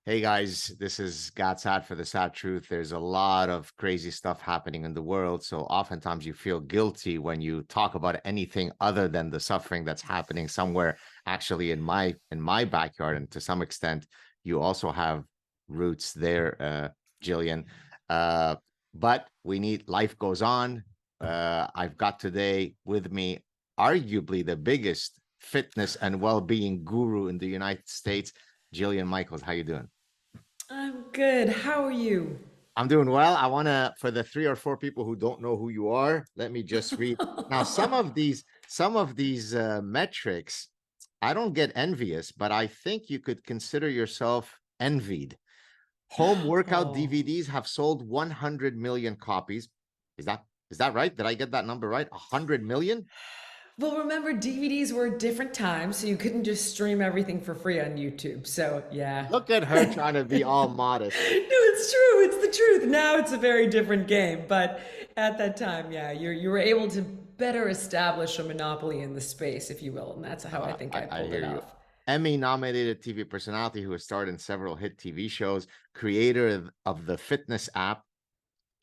Hey guys, this is Saad for the Saad Truth. There's a lot of crazy stuff happening in the world. So oftentimes you feel guilty when you talk about anything other than the suffering that's happening somewhere actually in my backyard. And to some extent, you also have roots there, Jillian. Uh, but we need life goes on. I've got today with me arguably the biggest fitness and well-being guru in the United States, Jillian Michaels. How you doing? I'm good. How are you? I'm doing well. I want to, for the three or four people who don't know who you are, let me just read. Now, some of these metrics, I don't get envious, but I think you could consider yourself envied. Home workout Oh, DVDs have sold 100 million copies. Is that right? Did I get that number right? 100 million? well, remember DVDs were a different time, so you couldn't just stream everything for free on YouTube. So, yeah. Look at her trying to be all modest. No, it's true. It's the truth. Now it's a very different game, but at that time, yeah, you were able to better establish a monopoly in the space, if you will, and that's how I think I I pulled hear it you. off. Emmy nominated TV personality who has starred in several hit TV shows, creator of the fitness app,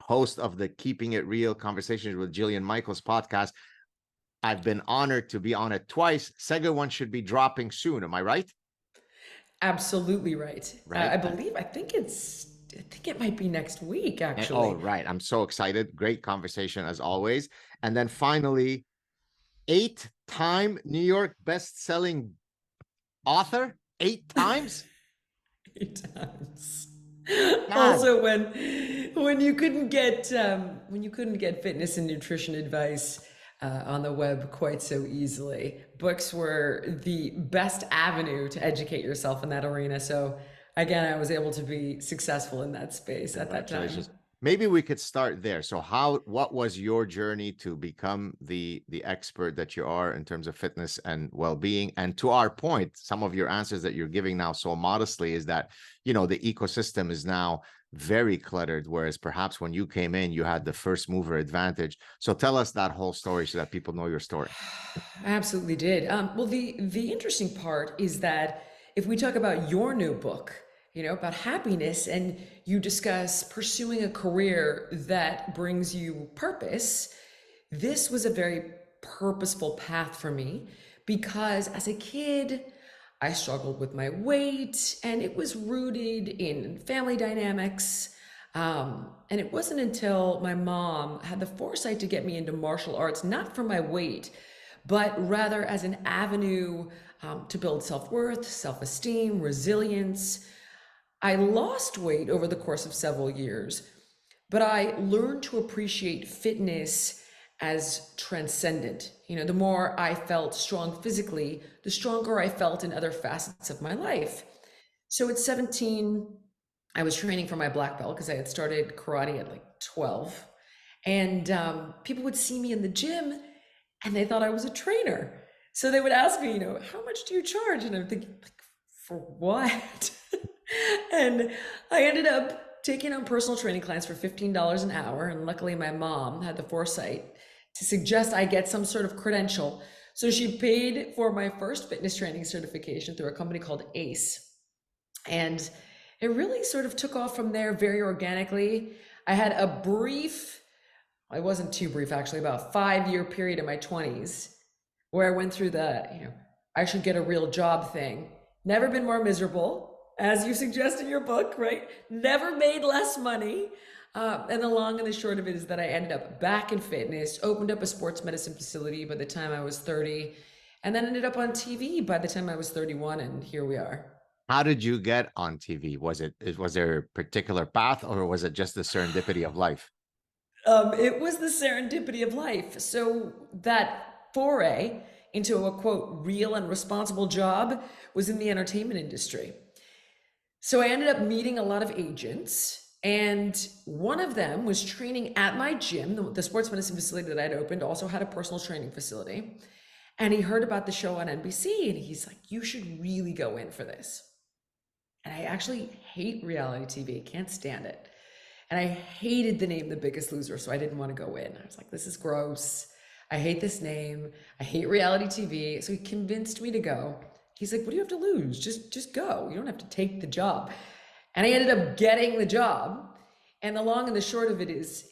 host of the Keeping It Real Conversations with Jillian Michaels podcast. I've been honored to be on it twice. Second one should be dropping soon. Am I right? Absolutely right. Right. I believe. I think it might be next week, Oh, actually. right. I'm so excited. Great conversation as always. And then finally, eight-time New York best-selling author. Eight times? Eight times. God. Also, when you couldn't get fitness and nutrition advice on the web quite so easily, books were the best avenue to educate yourself in that arena. So again, I was able to be successful in that space at that time. Congratulations. Maybe we could start there. So what was your journey to become the expert that you are in terms of fitness and well-being? And to our point, some of your answers that you're giving now so modestly is that, the ecosystem is now very cluttered, whereas perhaps when you came in, you had the first mover advantage. So tell us that whole story so that people know your story. I absolutely did. Well, the interesting part is that if we talk about your new book, about happiness, and you discuss pursuing a career that brings you purpose, this was a very purposeful path for me because as a kid, I struggled with my weight, and it was rooted in family dynamics. And it wasn't until my mom had the foresight to get me into martial arts, not for my weight, but rather as an avenue to build self worth, self esteem, resilience. I lost weight over the course of several years, but I learned to appreciate fitness as transcendent. The more I felt strong physically, the stronger I felt in other facets of my life. So at 17, I was training for my black belt because I had started karate at like 12. And people would see me in the gym and they thought I was a trainer. So they would ask me, how much do you charge? And I'm thinking, like, for what? And I ended up taking on personal training clients for $15 an hour. And luckily, my mom had the foresight to suggest I get some sort of credential. So she paid for my first fitness training certification through a company called ACE. And it really sort of took off from there very organically. I had a brief, it wasn't too brief actually, about 5 year period in my 20s where I went through I should get a real job thing. Never been more miserable, as you suggest in your book, right? Never made less money. And the long and the short of it is that I ended up back in fitness, opened up a sports medicine facility by the time I was 30, and then ended up on TV by the time I was 31, and here we are. How did you get on TV? Was there a particular path or was it just the serendipity of life? It was the serendipity of life. So that foray into a quote, real and responsible job was in the entertainment industry. So I ended up meeting a lot of agents, and one of them was training at my gym. The sports medicine facility that I'd opened also had a personal training facility. And he heard about the show on NBC and he's like, you should really go in for this. And I actually hate reality TV, can't stand it. And I hated the name The Biggest Loser, so I didn't want to go in. I was like, this is gross. I hate this name. I hate reality TV. So he convinced me to go. He's like, what do you have to lose? Just go. You don't have to take the job. And I ended up getting the job. And the long and the short of it is,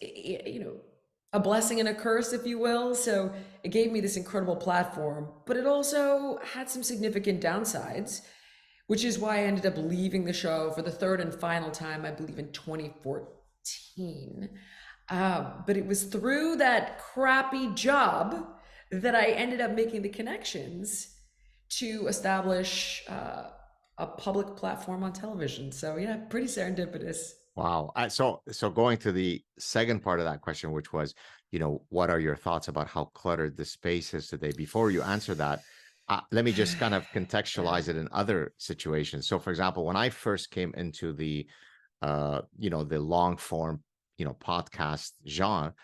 a blessing and a curse, if you will. So it gave me this incredible platform, but it also had some significant downsides, which is why I ended up leaving the show for the third and final time, I believe in 2014. But it was through that crappy job that I ended up making the connections to establish a public platform on television. So yeah, pretty serendipitous. Wow. So going to the second part of that question, which was, what are your thoughts about how cluttered the space is today? Before you answer that, let me just kind of Yeah, contextualize it in other situations. So, for example, when I first came into the long form, podcast genre,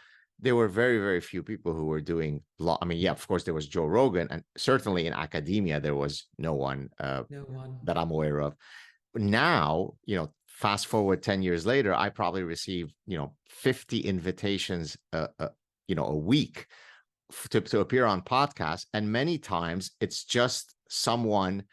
there were very, very few people who were doing I mean, yeah, of course, there was Joe Rogan, and certainly in academia, there was no one no one. that I'm aware of. Now, fast forward 10 years later, I probably receive, 50 invitations a week to appear on podcasts. And many times it's just someone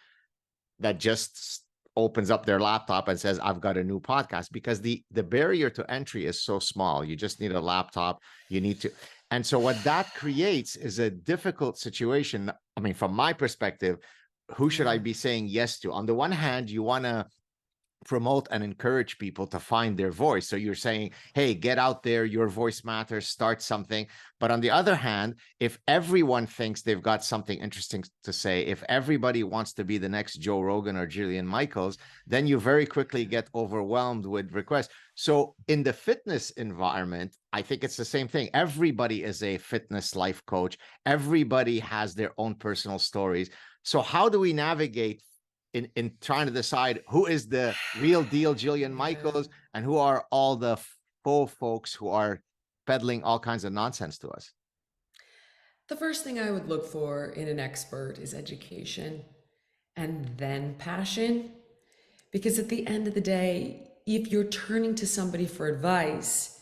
that just opens up their laptop and says, I've got a new podcast, because the barrier to entry is so small. You just need a laptop. You need to. And so what that creates is a difficult situation. I mean, from my perspective, who should I Yeah. be saying yes to? On the one hand, you want to promote and encourage people to find their voice. So you're saying, hey, get out there, your voice matters, start something. But on the other hand, if everyone thinks they've got something interesting to say, if everybody wants to be the next Joe Rogan or Jillian Michaels, then you very quickly get overwhelmed with requests. So in the fitness environment, I think it's the same thing. Everybody is a fitness life coach. Everybody has their own personal stories. So how do we navigate in trying to decide who is the real deal Jillian Yeah. Michaels and who are all the faux folks who are peddling all kinds of nonsense to us? The first thing I would look for in an expert is education and then passion. Because at the end of the day, if you're turning to somebody for advice,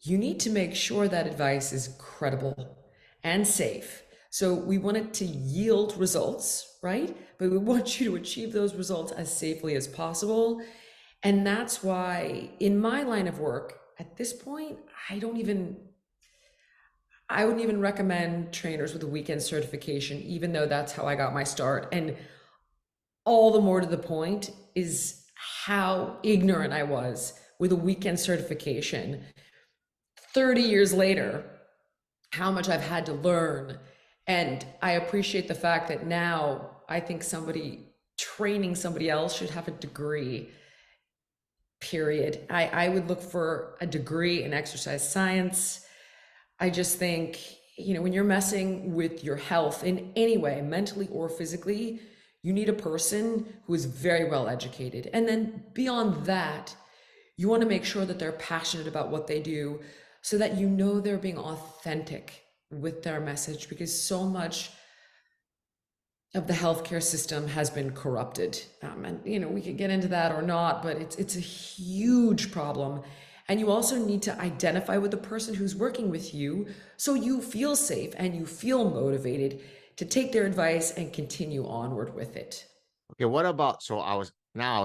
you need to make sure that advice is credible and safe. So we want it to yield results, right? But we want you to achieve those results as safely as possible. And that's why in my line of work, at this point, I don't even I wouldn't even recommend trainers with a weekend certification, even though that's how I got my start. And all the more to the point is how ignorant I was with a weekend certification 30 years later, how much I've had to learn. And I appreciate the fact that now I think somebody training somebody else should have a degree, period. I would look for a degree in exercise science. I just think, when you're messing with your health in any way, mentally or physically, you need a person who is very well educated. And then beyond that, you want to make sure that they're passionate about what they do so that they're being authentic with their message, because so much of the healthcare system has been corrupted. And we could get into that or not, but it's a huge problem. And you also need to identify with the person who's working with you so you feel safe and you feel motivated to take their advice and continue onward with it. Okay, what about, so I was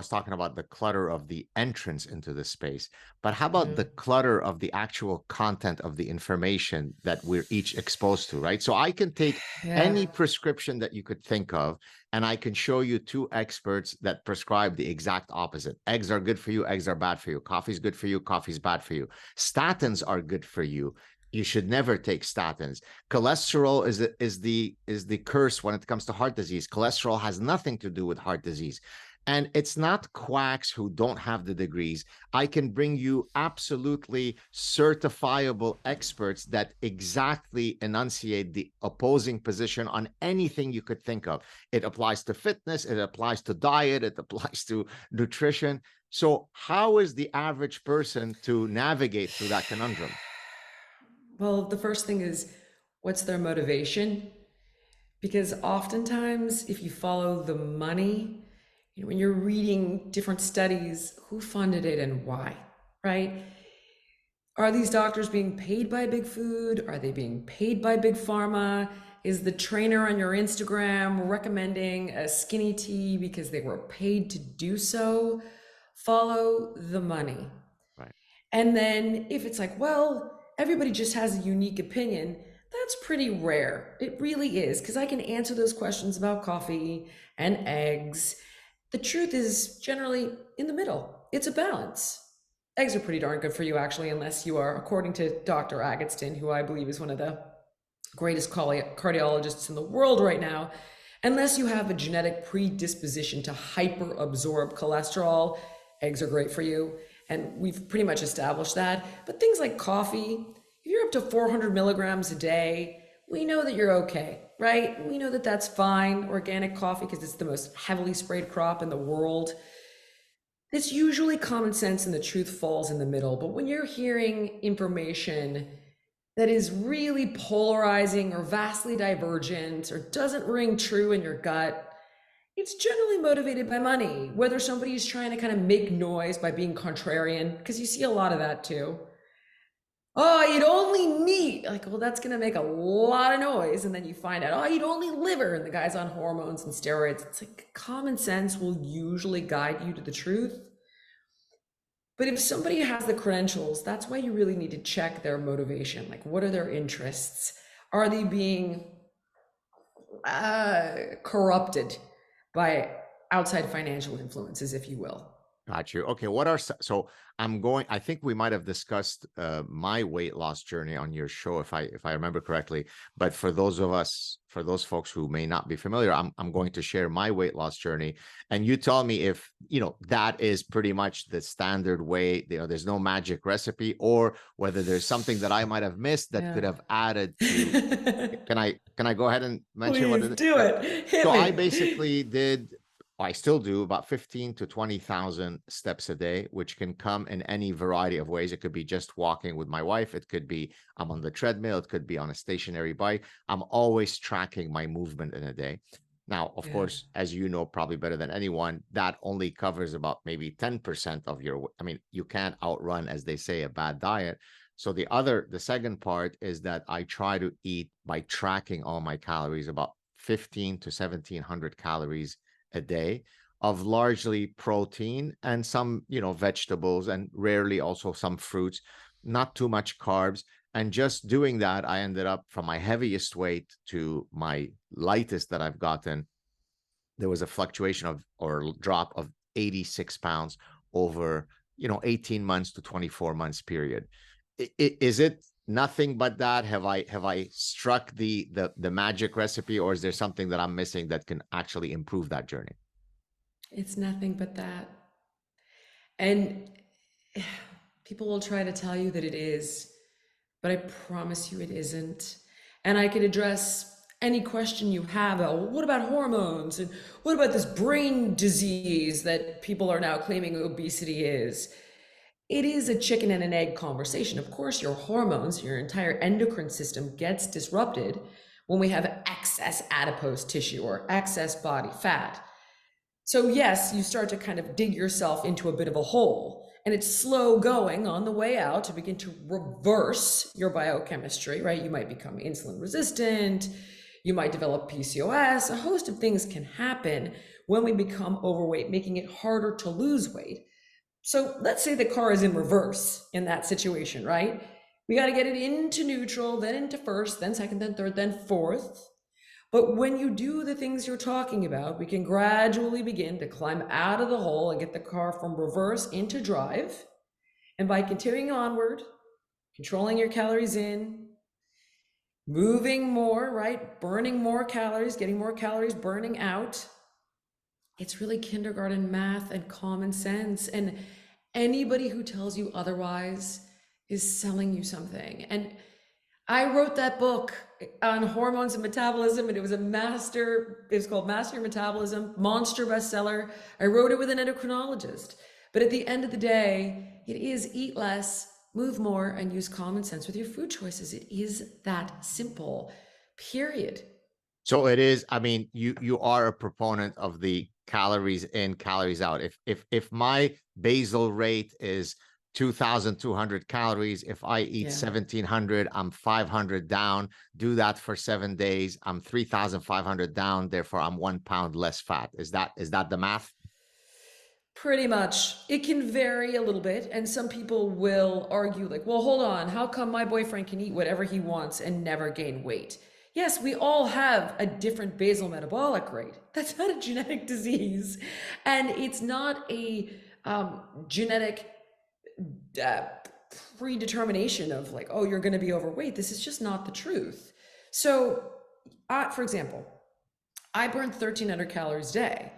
talking about the clutter of the entrance into the space, but how about Yeah. the clutter of the actual content of the information that we're each exposed to, right? So I can take Yeah. any prescription that you could think of, and I can show you two experts that prescribe the exact opposite. Eggs are good for you, eggs are bad for you. Coffee's good for you, coffee's bad for you. Statins are good for you. You should never take statins. Cholesterol is the curse when it comes to heart disease. Cholesterol has nothing to do with heart disease. And it's not quacks who don't have the degrees. I can bring you absolutely certifiable experts that exactly enunciate the opposing position on anything you could think of. It applies to fitness, it applies to diet, it applies to nutrition. So, how is the average person to navigate through that conundrum? Well, the first thing is, what's their motivation? Because oftentimes, if you follow the money, when you're reading different studies, who funded it and why, right? Are these doctors being paid by big food? Are they being paid by big pharma? Is the trainer on your Instagram recommending a skinny tea because they were paid to do so? Follow the money. Right. And then if it's like, well, everybody just has a unique opinion, that's pretty rare. It really is, because I can answer those questions about coffee and eggs. The truth is generally in the middle. It's a balance. Eggs are pretty darn good for you, actually, unless you are, according to Dr. Agatston, who I believe is one of the greatest cardiologists in the world right now, unless you have a genetic predisposition to hyperabsorb cholesterol, eggs are great for you. And we've pretty much established that. But things like coffee, if you're up to 400 milligrams a day, we know that you're okay, right? We know that that's fine. Organic coffee, because it's the most heavily sprayed crop in the world. It's usually common sense and the truth falls in the middle. But when you're hearing information that is really polarizing or vastly divergent or doesn't ring true in your gut, it's generally motivated by money, whether somebody's trying to kind of make noise by being contrarian, because you see a lot of that too. Oh, you'd only meat. Like, well, that's going to make a lot of noise. And then you find out, oh, you'd only liver. And the guy's on hormones and steroids. It's like common sense will usually guide you to the truth. But if somebody has the credentials, that's why you really need to check their motivation. Like, what are their interests? Are they being corrupted by outside financial influences, if you will? Got you. Okay, what are so I'm going, I think we might have discussed my weight loss journey on your show if I remember correctly. But for those of us, for those folks who may not be familiar, I'm going to share my weight loss journey. And you tell me if, that is pretty much the standard way, there's no magic recipe, or whether there's something that I might have missed that Yeah. could have added to. Can I go ahead and mention what Please it is? do Yeah. it. Hit So I me. basically did, I still do about 15 to 20,000 steps a day, which can come in any variety of ways. It could be just walking with my wife. It could be I'm on the treadmill. It could be on a stationary bike. I'm always tracking my movement in a day. Now, of Yeah. course, as you know, probably better than anyone, that only covers about maybe 10% of your, I mean, you can't outrun, as they say, a bad diet. So the second part is that I try to eat by tracking all my calories, about 15 to 1700 calories a day of largely protein and some, vegetables, and rarely also some fruits, not too much carbs. And just doing that, I ended up from my heaviest weight to my lightest that I've gotten, there was a fluctuation of or drop of 86 pounds over 18 months to 24 months period. Is it nothing but that? Have I struck the magic recipe, or is there something that I'm missing that can actually improve that journey? It's nothing but that. And people will try to tell you that it is, but I promise you it isn't. And I can address any question you have. Well, what about hormones? And what about this brain disease that people are now claiming obesity is? It is a chicken and an egg conversation. Of course, your hormones, your entire endocrine system gets disrupted when we have excess adipose tissue or excess body fat. So, yes, you start to kind of dig yourself into a bit of a hole. And it's slow going on the way out to begin to reverse your biochemistry, right? You might become insulin resistant. You might develop PCOS. A host of things can happen when we become overweight, making it harder to lose weight. So let's say the car is in reverse in that situation, right? We got to get it into neutral, then into first, then second, then third, then fourth. But when you do the things you're talking about, we can gradually begin to climb out of the hole and get the car from reverse into drive. And by continuing onward, controlling your calories in, moving more, right? Burning more calories, getting more calories burning out. It's really kindergarten math and common sense. And anybody who tells you otherwise is selling you something. And I wrote that book on hormones and metabolism, and it was it was called Master Your Metabolism, monster bestseller. I wrote it with an endocrinologist. But at the end of the day, it is eat less, move more, and use common sense with your food choices. It is that simple, period. So it is, I mean, you are a proponent of the calories in, calories out. If my basal rate is 2,200 calories, if I eat Yeah. 1,700, I'm 500 down. Do that for 7 days, I'm 3,500 down. Therefore, I'm 1 pound less fat. Is that the math? Pretty much. It can vary a little bit, and some people will argue, like, well, hold on, how come my boyfriend can eat whatever he wants and never gain weight? Yes, we all have a different basal metabolic rate. That's not a genetic disease. And it's not a genetic uh, predetermination of, like, oh, you're going to be overweight. This is just not the truth. So, for example, I burn 1,300 calories a day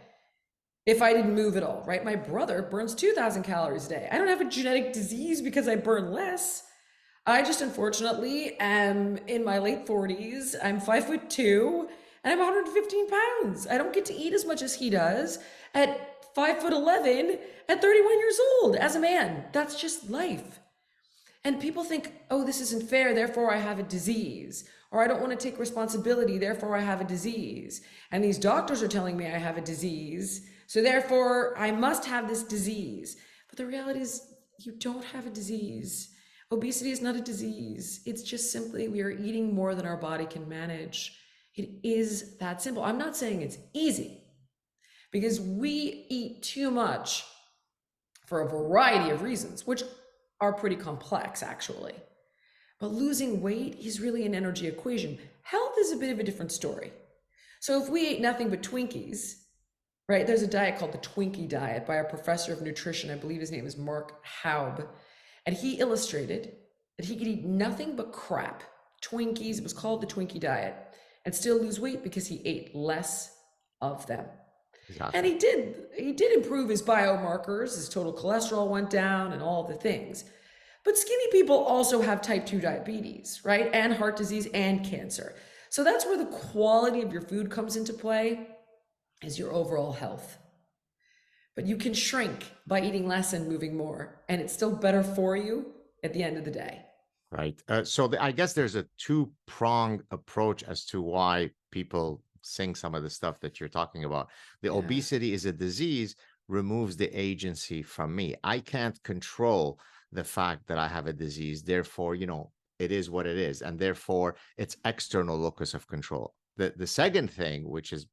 if I didn't move at all, right? My brother burns 2,000 calories a day. I don't have a genetic disease because I burn less. I just unfortunately am in my late 40s. I'm 5'2" and I'm 115 pounds. I don't get to eat as much as he does at 5'11" at 31 years old as a man. That's just life. And people think, oh, this isn't fair, therefore I have a disease. Or I don't want to take responsibility, therefore I have a disease. And these doctors are telling me I have a disease, so therefore I must have this disease. But the reality is, you don't have a disease. Obesity is not a disease. It's just simply we are eating more than our body can manage. It is that simple. I'm not saying it's easy, because we eat too much for a variety of reasons, which are pretty complex, actually. But losing weight is really an energy equation. Health is a bit of a different story. So if we ate nothing but Twinkies, right? There's a diet called the Twinkie diet by a professor of nutrition. I believe his name is Mark Haub. And he illustrated that he could eat nothing but crap, Twinkies, it was called the Twinkie diet, and still lose weight because he ate less of them. And Exactly. he did improve his biomarkers, his total cholesterol went down and all the things. But skinny people also have type 2 diabetes, right? And heart disease and cancer. So that's where the quality of your food comes into play, is your overall health. But you can shrink by eating less and moving more, and it's still better for you at the end of the day. Right. I guess there's a two-pronged approach as to why people sing some of the stuff that you're talking about. The Yeah. obesity is a disease, removes the agency from me. I can't control the fact that I have a disease. Therefore, it is what it is. And therefore, it's external locus of control. The second thing, which is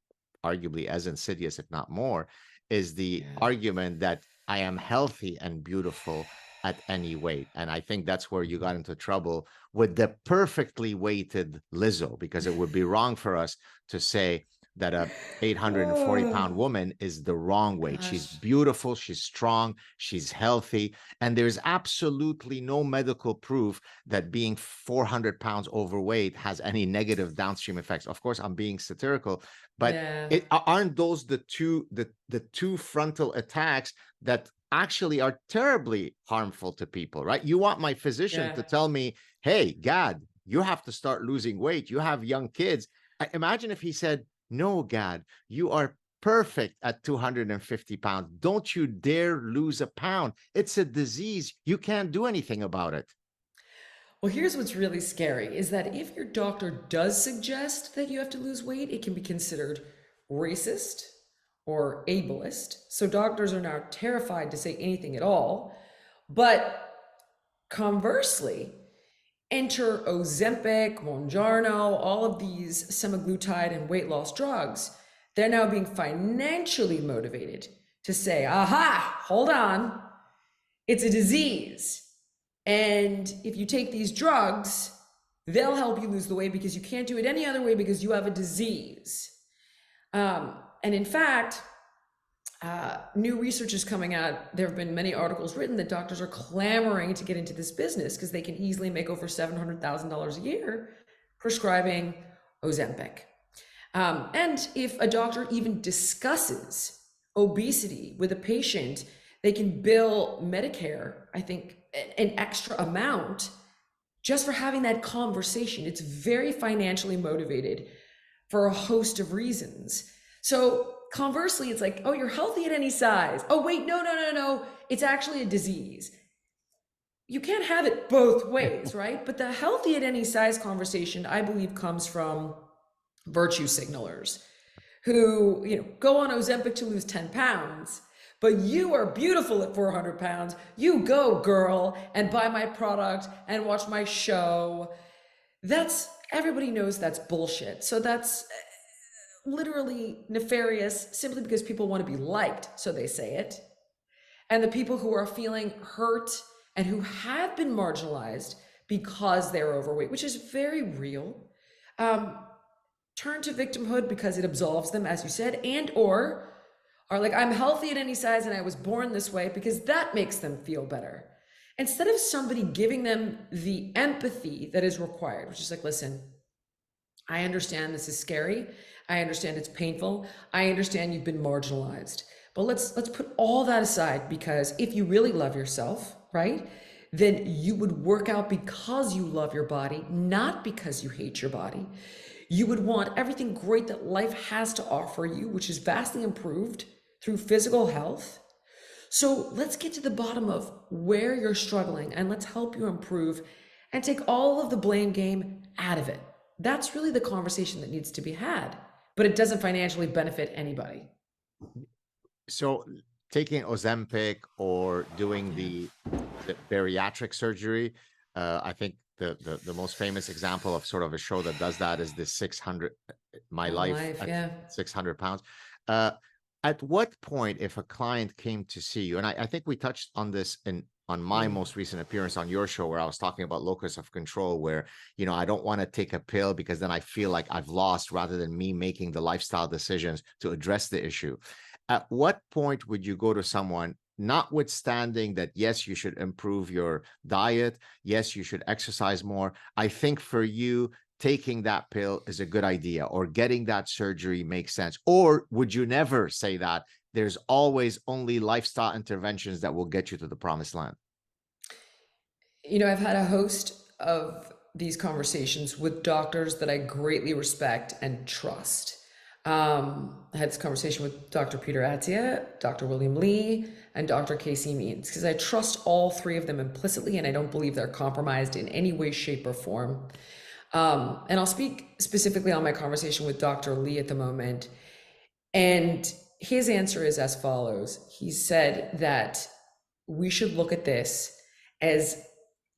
arguably as insidious, if not more, is the Yeah. argument that I am healthy and beautiful at any weight. And I think that's where you got into trouble with the perfectly weighted Lizzo, because it would be wrong for us to say that a 840 pound Oh, woman is the wrong weight. She's gosh. beautiful, she's strong, she's healthy. And there's absolutely no medical proof that being 400 pounds overweight has any negative downstream effects. Of course, I'm being satirical, but Yeah. aren't those the two frontal attacks that actually are terribly harmful to people, right? You want my physician Yeah. to tell me, hey, Gad, you have to start losing weight. You have young kids. Imagine if he said, no, Gad, you are perfect at 250 pounds. Don't you dare lose a pound. It's a disease. You can't do anything about it. Well, here's what's really scary is that if your doctor does suggest that you have to lose weight, it can be considered racist or ableist. So doctors are now terrified to say anything at all. But conversely, enter Ozempic, Mounjaro, all of these semaglutide and weight loss drugs. They're now being financially motivated to say, aha, hold on, it's a disease. And if you take these drugs, they'll help you lose the weight because you can't do it any other way because you have a disease. And in fact, new research is coming out. There have been many articles written that doctors are clamoring to get into this business because they can easily make over $700,000 a year prescribing Ozempic. And if a doctor even discusses obesity with a patient, they can bill Medicare, I think, an extra amount just for having that conversation. It's very financially motivated for a host of reasons. So conversely, it's like, oh, you're healthy at any size. Oh, wait, no, no, no, no. It's actually a disease. You can't have it both ways, right? But the healthy at any size conversation, I believe, comes from virtue signalers who, go on Ozempic to lose 10 pounds, but you are beautiful at 400 pounds. You go, girl, and buy my product and watch my show. Everybody knows that's bullshit. So that's literally nefarious simply because people want to be liked, so they say it. and the people who are feeling hurt and who have been marginalized because they're overweight, which is very real, um, turn to victimhood because it absolves them, as you said, and or are like, I'm healthy at any size and I was born this way, because that makes them feel better. Instead of somebody giving them the empathy that is required, which is like, listen, I understand this is scary. I understand it's painful. I understand you've been marginalized. But let's put all that aside, because if you really love yourself, right? Then you would work out because you love your body, not because you hate your body. You would want everything great that life has to offer you, which is vastly improved through physical health. So let's get to the bottom of where you're struggling and let's help you improve and take all of the blame game out of it. That's really the conversation that needs to be had, but it doesn't financially benefit anybody. So taking Ozempic or doing Yeah. the bariatric surgery, I think the most famous example of sort of a show that does that is the 600 My My Life life, at yeah. 600 pounds. Uh, at what point, if a client came to see you, and I think we touched on this in on my Mm. most recent appearance on your show, where I was talking about locus of control, where I don't want to take a pill because then I feel like I've lost, rather than me making the lifestyle decisions to address the issue. At what point would you go to someone, notwithstanding that, yes, you should improve your diet, yes, you should exercise more? I think for you, taking that pill is a good idea, or getting that surgery makes sense? Or would you never say that there's always only lifestyle interventions that will get you to the promised land? I've had a host of these conversations with doctors that I greatly respect and trust. I had this conversation with Dr. Peter Attia, Dr. William Lee, and Dr. Casey Means, because I trust all three of them implicitly and I don't believe they're compromised in any way, shape, or form. And I'll speak specifically on my conversation with Dr. Lee at the moment. And his answer is as follows. He said that we should look at this as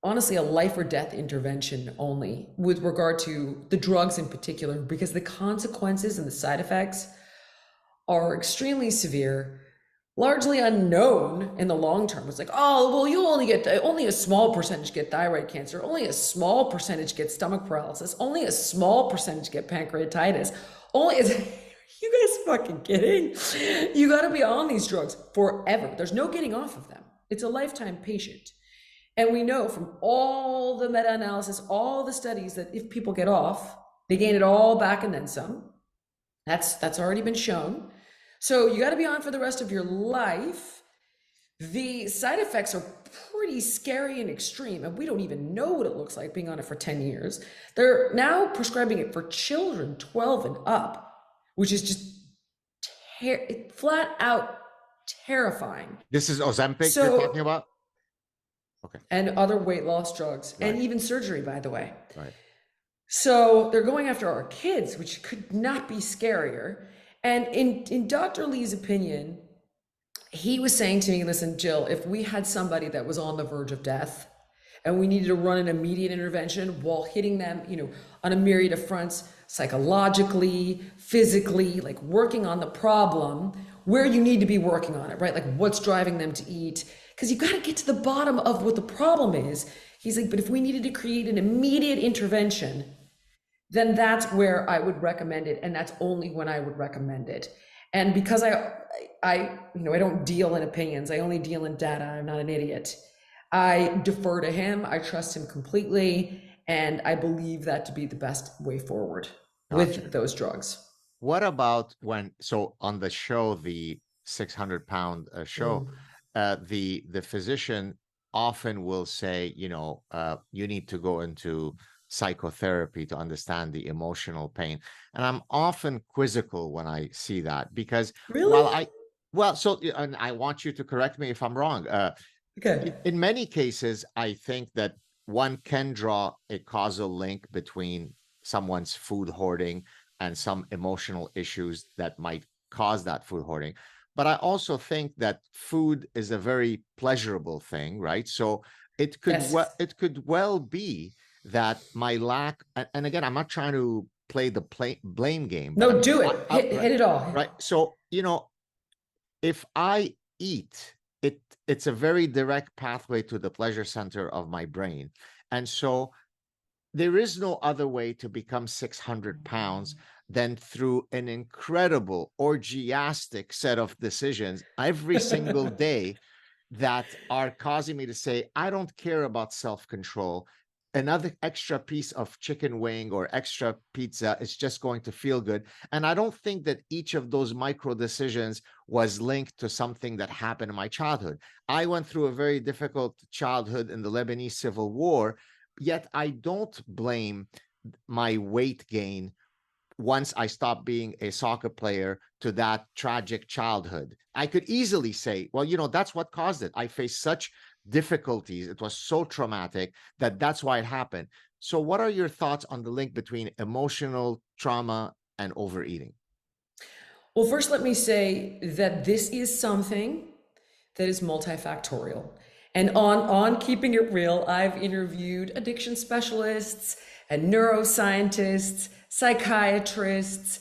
honestly a life or death intervention only with regard to the drugs in particular, because the consequences and the side effects are extremely severe, largely unknown in the long term. It's like, oh, well, you only a small percentage get thyroid cancer, only a small percentage get stomach paralysis, only a small percentage get pancreatitis. Only is you guys fucking kidding? You got to be on these drugs forever. There's no getting off of them. It's a lifetime patient. And we know from all the meta-analysis, all the studies, that if people get off, they gain it all back and then some. That's already been shown. So you got to be on for the rest of your life. The side effects are pretty scary and extreme, and we don't even know what it looks like being on it for 10 years. They're now prescribing it for children 12 and up, which is just flat out terrifying. This is Ozempic you're talking So, about? Okay. and other weight loss drugs, and Right. even surgery, by the way. Right. So they're going after our kids, which could not be scarier. And in Dr. Lee's opinion, he was saying to me, listen, Jill, if we had somebody that was on the verge of death and we needed to run an immediate intervention while hitting them, on a myriad of fronts, psychologically, physically, like working on the problem where you need to be working on it, right? Like what's driving them to eat. Because you got to get to the bottom of what the problem is. He's like, but if we needed to create an immediate intervention, then that's where I would recommend it, and that's only when I would recommend it. And because I don't deal in opinions, I only deal in data. I'm not an idiot. I defer to him. I trust him completely, and I believe that to be the best way forward with Gotcha. those drugs. What about so on the show, the 600-pound show, Mm. the physician often will say, you need to go into psychotherapy to understand the emotional pain. And I'm often quizzical when I see that, because while Really? and I want you to correct me if I'm wrong. Okay. In many cases, I think that one can draw a causal link between someone's food hoarding and some emotional issues that might cause that food hoarding. But I also think that food is a very pleasurable thing, right? So Yes. it could well be that my lack, and again, I'm not trying to play the blame game, but No, do it. right, Hit it all. right. So if I eat it's a very direct pathway to the pleasure center of my brain. And so there is no other way to become 600 pounds than through an incredible orgiastic set of decisions every single day that are causing me to say, I don't care about self control. Another extra piece of chicken wing or extra pizza is just going to feel good. And I don't think that each of those micro decisions was linked to something that happened in my childhood. I went through a very difficult childhood in the Lebanese Civil War, yet I don't blame my weight gain once I stopped being a soccer player to that tragic childhood. I could easily say, well, that's what caused it. I faced such difficulties. It was so traumatic that that's why it happened. So, what are your thoughts on the link between emotional trauma and overeating? Well, first, let me say that this is something that is multifactorial. And on Keeping It Real, I've interviewed addiction specialists and neuroscientists, psychiatrists,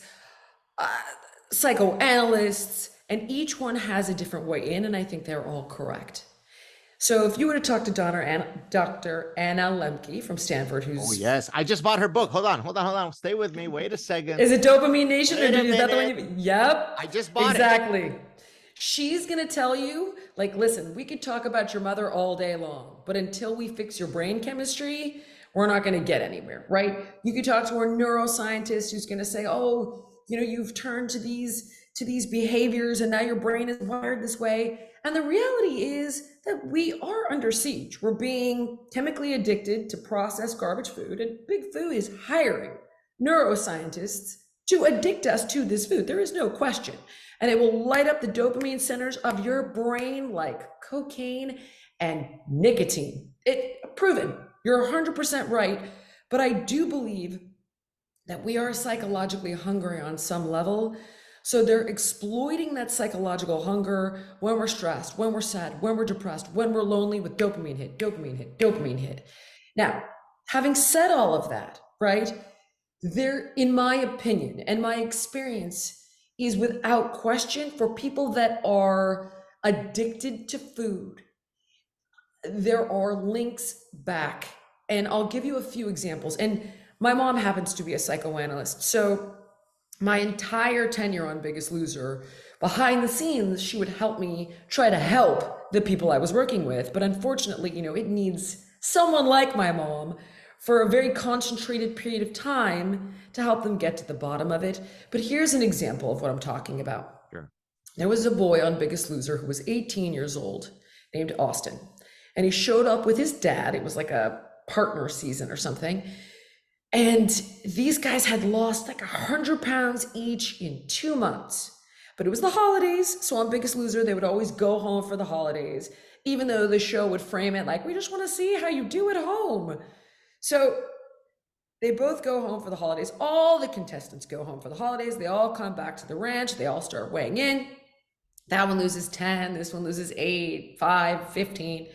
psychoanalysts, and each one has a different way in, and I think they're all correct. So if you were to talk to Dr. Anna Lemke from Stanford, Oh, who's yes. I just bought her book. Hold on, hold on, hold on. Stay with me. Wait a second. is it Dopamine Nation, or Wait a is that the one minute. you? Yep, I just bought it. exactly. She's gonna tell you, like, listen, we could talk about your mother all day long, but until we fix your brain chemistry, we're not gonna get anywhere, right? You could talk to a neuroscientist who's gonna say, oh, you've turned to these behaviors and now your brain is wired this way. And the reality is that we are under siege. We're being chemically addicted to processed garbage food, and Big Food is hiring neuroscientists to addict us to this food. There is no question. And it will light up the dopamine centers of your brain like cocaine and nicotine. It proven. You're 100% right. But I do believe that we are psychologically hungry on some level. So they're exploiting that psychological hunger when we're stressed, when we're sad, when we're depressed, when we're lonely, with dopamine hit, dopamine hit, dopamine hit. Now, having said all of that, right, there, in my opinion and my experience, is without question for people that are addicted to food, there are links back. And I'll give you a few examples. And my mom happens to be a psychoanalyst. So my entire tenure on Biggest Loser, behind the scenes, she would help me try to help the people I was working with. But unfortunately, it needs someone like my mom for a very concentrated period of time to help them get to the bottom of it. But here's an example of what I'm talking about. Sure. There was a boy on Biggest Loser who was 18 years old named Austin. And he showed up with his dad. It was like a partner season or something. And these guys had lost like 100 pounds each in 2 months. But it was the holidays. So on Biggest Loser, they would always go home for the holidays, even though the show would frame it like, we just want to see how you do at home. So they both go home for the holidays. All the contestants go home for the holidays. They all come back to the ranch. They all start weighing in. That one loses 10. This one loses 8, 5, 15.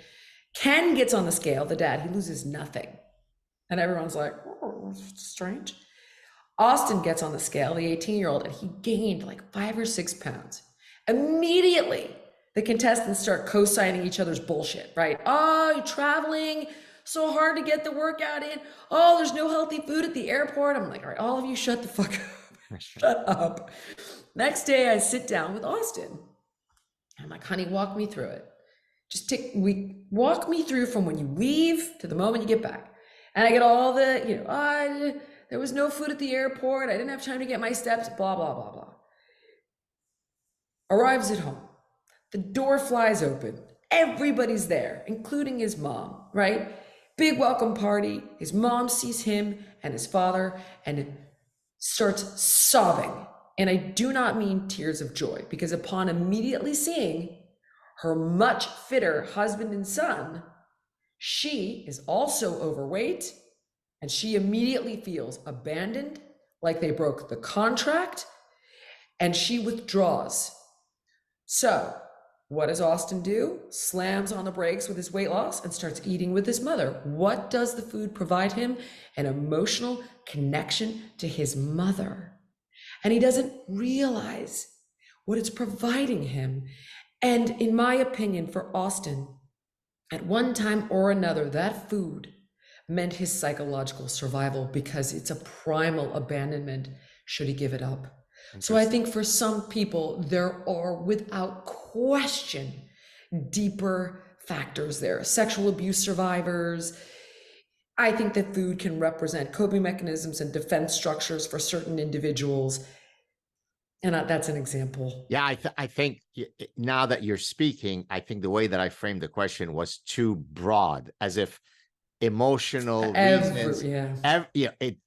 Ken gets on the scale, the dad. He loses nothing. And everyone's like, oh, strange. Austin gets on the scale, the 18-year-old, and he gained like 5 or 6 pounds. Immediately, the contestants start co-signing each other's bullshit, right? Oh, you're traveling, so hard to get the workout in. Oh, there's no healthy food at the airport. I'm like, all right, all of you shut the fuck up. Shut up. Next day, I sit down with Austin. I'm like, honey, walk me through it. Walk me through from when you leave to the moment you get back. And I get all the, there was no food at the airport. I didn't have time to get my steps, blah, blah, blah, blah. Arrives at home. The door flies open. Everybody's there, including his mom, right? Big welcome party. His mom sees him and his father and starts sobbing. And I do not mean tears of joy, because upon immediately seeing her much fitter husband and son, she is also overweight, and she immediately feels abandoned, like they broke the contract, and she withdraws. So what does Austin do? Slams on the brakes with his weight loss and starts eating with his mother. What does the food provide him? An emotional connection to his mother. And he doesn't realize what it's providing him And in my opinion, for Austin, at one time or another, that food meant his psychological survival because it's a primal abandonment should he give it up. So I Interesting. think for some people, there are without question deeper factors there. Sexual abuse survivors. I think that food can represent coping mechanisms and defense structures for certain individuals. And that's an example. Yeah, I think now that you're speaking, I think the way that I framed the question was too broad, as if emotional reasons, Yeah. it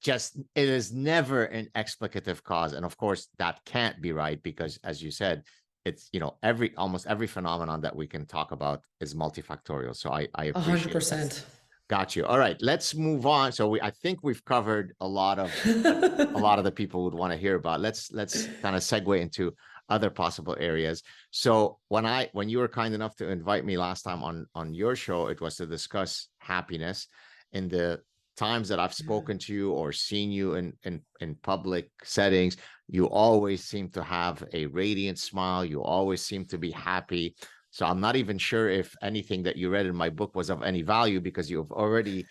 is never an explicative cause. And of course, that can't be right because, as you said, it's, every almost every phenomenon that we can talk about is multifactorial. So I appreciate that. 100%. Got you. All right, let's move on. So I think we've covered a lot of what a lot of the people would want to hear about. Let's kind of segue into other possible areas. So when you were kind enough to invite me last time on your show, it was to discuss happiness. In the times that I've spoken to you or seen you in public settings, you always seem to have a radiant smile. You always seem to be happy. So I'm not even sure if anything that you read in my book was of any value because you've already,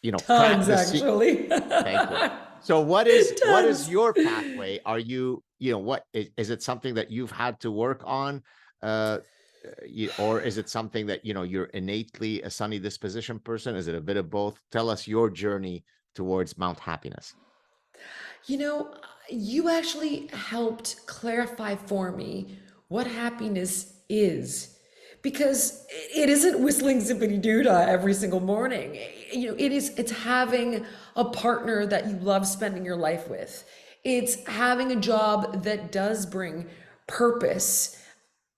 cracked Tons, the secret. actually. Thank you. So what is Tons. your pathway? Are you, what is it something that you've had to work on? Uh, or is it something that, you're innately a sunny disposition person? Is it a bit of both? Tell us your journey towards Mount Happiness. You know, you actually helped clarify for me what happiness is. Because it isn't whistling zippity doo dah every single morning. It's having a partner that you love spending your life with. It's having a job that does bring purpose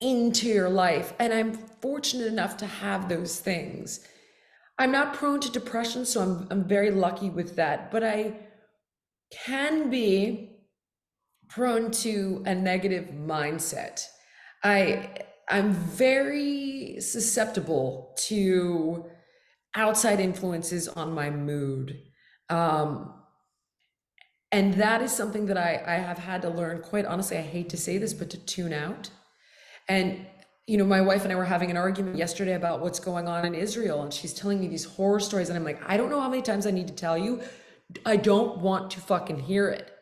into your life. And I'm fortunate enough to have those things. I'm not prone to depression, so I'm very lucky with that. But I can be prone to a negative mindset. I I'm very susceptible to outside influences on my mood. Um, and that is something that I have had to learn, quite honestly, I hate to say this, but to tune out. And, my wife and I were having an argument yesterday about what's going on in Israel, and she's telling me these horror stories. And I'm like, I don't know how many times I need to tell you. I don't want to fucking hear it.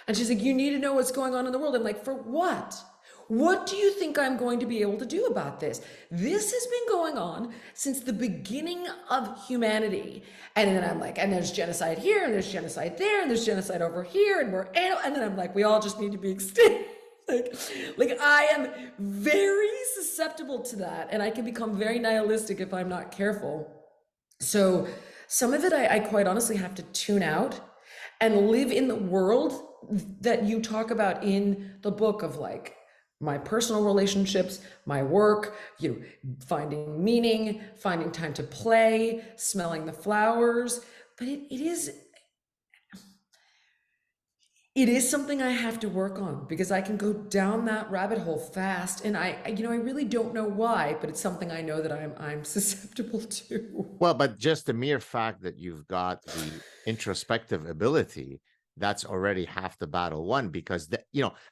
And she's like, you need to know what's going on in the world. I'm like, for what? What do you think I'm going to be able to do about this? This has been going on since the beginning of humanity. And then I'm like, and there's genocide here, and there's genocide there, and there's genocide over here, and then I'm like, we all just need to be extinct. like I am very susceptible to that, and I can become very nihilistic if I'm not careful. So some of it I quite honestly have to tune out and live in the world that you talk about in the book of like my personal relationships, my work, finding meaning, finding time to play, smelling the flowers. But it is something I have to work on because I can go down that rabbit hole fast, and I really don't know why, but it's something I know that I'm susceptible to. Well, but just the mere fact that you've got the introspective ability, that's already half the battle won because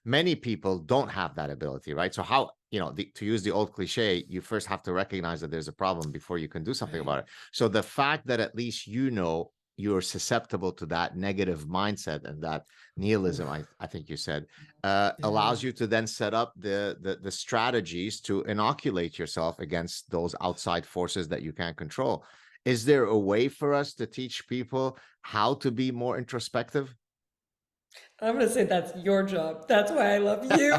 many people don't have that ability, right? So how, to use the old cliche, you first have to recognize that there's a problem before you can do something Right. about it. So the fact that at least you're susceptible to that negative mindset and that nihilism, Oof. I think you said, Yeah. allows you to then set up the strategies to inoculate yourself against those outside forces that you can't control. Is there a way for us to teach people how to be more introspective? I'm gonna say that's your job. That's why I love you.